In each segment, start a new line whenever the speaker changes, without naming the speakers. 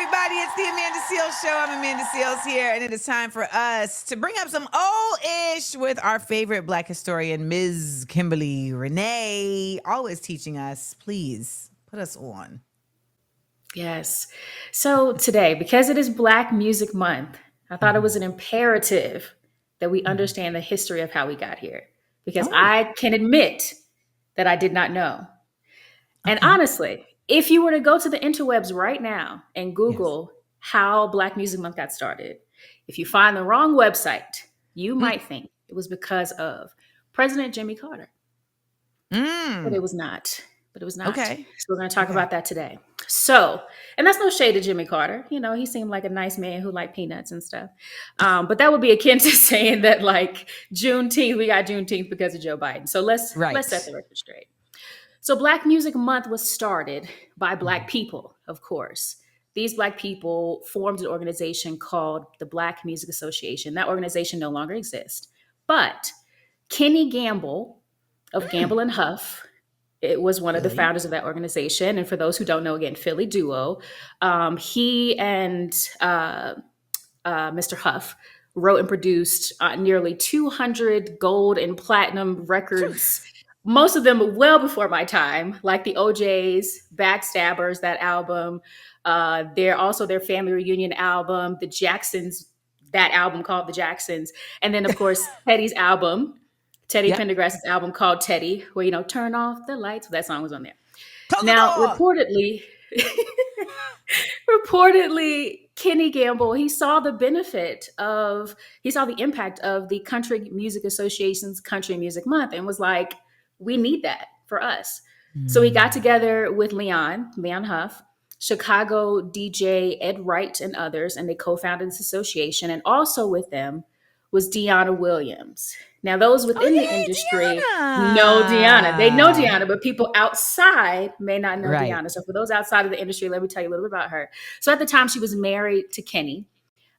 everybody. It's the Amanda Seales Show. I'm Amanda Seales here, and it is time for us to bring up some old-ish with our favorite Black historian, Ms. Kimberly Renee, always teaching us. Please put us on.
Yes. So today, because it is Black Music Month, I thought it was an imperative that we understand the history of how we got here. Because I can admit that I did not know. And honestly, if you were to go to the interwebs right now and Google how Black Music Month got started, if you find the wrong website, you might think it was because of President Jimmy Carter. But it was not.
Okay.
So we're going to talk about that today. So, and that's no shade to Jimmy Carter. You know, he seemed like a nice man who liked peanuts and stuff. But that would be akin to saying that like Juneteenth, we got Juneteenth because of Joe Biden. So let's set the record straight. So Black Music Month was started by Black people, of course. These Black people formed an organization called the Black Music Association. That organization no longer exists. But Kenny Gamble of Gamble and Huff, it was one of the founders of that organization. And for those who don't know, again, Philly duo, he and Mr. Huff wrote and produced nearly 200 gold and platinum records. Most of them well before my time, like the OJ's, Backstabbers, that album. They're also their family reunion album, the Jacksons, that album called The Jacksons. And then, of course, Teddy's album, Teddy Pendergrass's album called Teddy, where, you know, turn off the lights. That song was on there. Now, reportedly, Kenny Gamble, he saw the impact of the Country Music Association's Country Music Month and was like, we need that for us. So he got together with Leon Huff, Chicago DJ Ed Wright, and others, and they co-founded this association. And also with them was Deanna Williams. Now, those within the industry know Deanna. They know Deanna, but people outside may not know Deanna. So for those outside of the industry, let me tell you a little bit about her. So at the time, she was married to Kenny.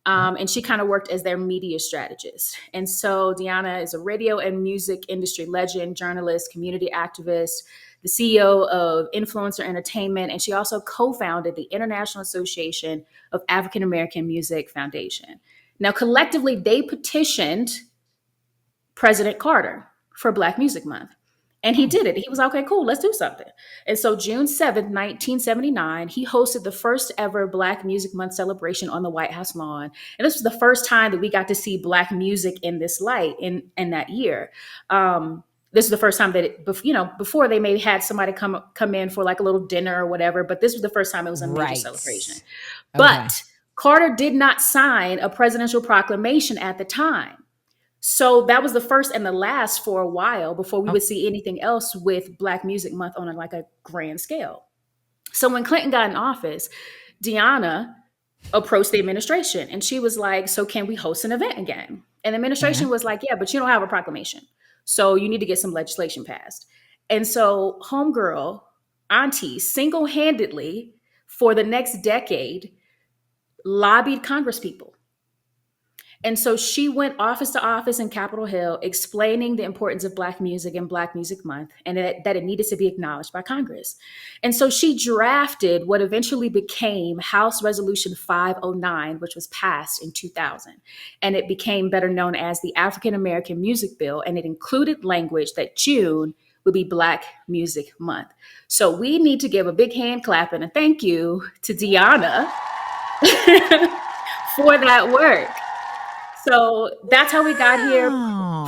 And she kind of worked as their media strategist. And so Deanna is a radio and music industry legend, journalist, community activist, the CEO of Influencer Entertainment, and she also co-founded the International Association of African American Music Foundation. Now, collectively, they petitioned President Carter for Black Music Month. And he did it. He was okay, cool, let's do something. And so June 7th, 1979, he hosted the first ever Black Music Month celebration on the White House lawn. And this was the first time that we got to see Black music in this light in that year. This is the first time that, before they may had somebody come in for like a little dinner or whatever, but this was the first time it was a major celebration. Okay. But Carter did not sign a presidential proclamation at the time. So that was the first and the last for a while before we would see anything else with Black Music Month on a grand scale. So when Clinton got in office, Deanna approached the administration and she was like, so can we host an event again? And the administration was like, yeah, but you don't have a proclamation. So you need to get some legislation passed. And so homegirl, auntie, single-handedly for the next decade, lobbied Congress people. And so she went office to office in Capitol Hill explaining the importance of Black music and Black Music Month and that it needed to be acknowledged by Congress. And so she drafted what eventually became House Resolution 509, which was passed in 2000. And it became better known as the African American Music Bill. And it included language that June would be Black Music Month. So we need to give a big hand clap and a thank you to Deanna for that work. So that's how we got here.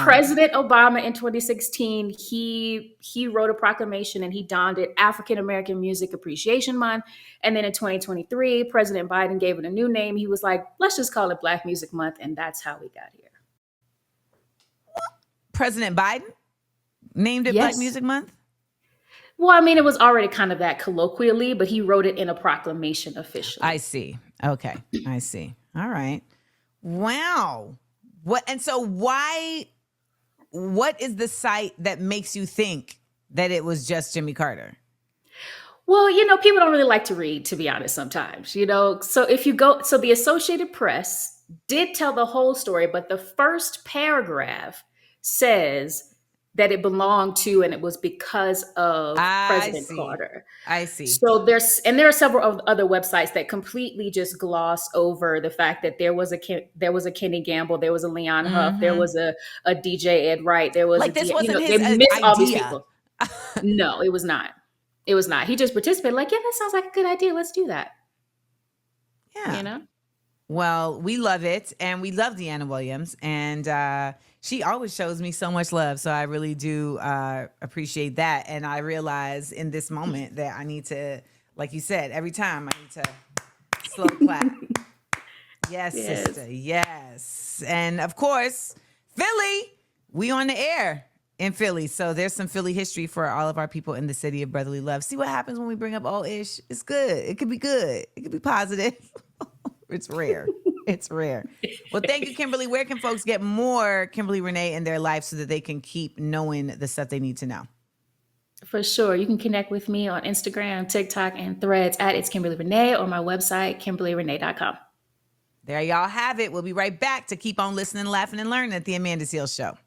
President Obama in 2016, he wrote a proclamation and he donned it African American Music Appreciation Month. And then in 2023, President Biden gave it a new name. He was like, let's just call it Black Music Month. And that's how we got here.
President Biden named it Black Music Month?
Well, I mean, it was already kind of that colloquially, but he wrote it in a proclamation officially.
I see. Okay. I see. All right. Wow. What is the site that makes you think that it was just Jimmy Carter?
Well, people don't really like to read, to be honest, sometimes, So if you go, so the Associated Press did tell the whole story, but the first paragraph says that it belonged to, and it was because of
I
President
see.
Carter.
I see.
So there are several other websites that completely just gloss over the fact that there was a Kenny Gamble, there was a Leon Huff, there
Hmm.
was a DJ Ed Wright, there was
Like this
you
wasn't
know, they
his
miss all these
idea.
people. No, it was not. It was not. He just participated. Like, yeah, that sounds like a good idea. Let's do that.
Yeah.
You know.
Well, we love it, and we love Deanna Williams, and she always shows me so much love. So I really do appreciate that, and I realize in this moment that I need to, like you said, every time I need to slow clap. Yes,
Yes.
sister. Yes, and of course, Philly. We on the air in Philly, so there's some Philly history for all of our people in the city of brotherly love. See what happens when we bring up old ish. It's good. It could be good. It could be positive. It's rare. It's rare. Well, thank you, Kimberly. Where can folks get more Kimberly Renee in their life so that they can keep knowing the stuff they need to know?
For sure. You can connect with me on Instagram, TikTok, and Threads at It's Kimberly Renee, or my website, KimberlyRenee.com.
There y'all have it. We'll be right back to keep on listening, laughing, and learning at the Amanda Seales Show.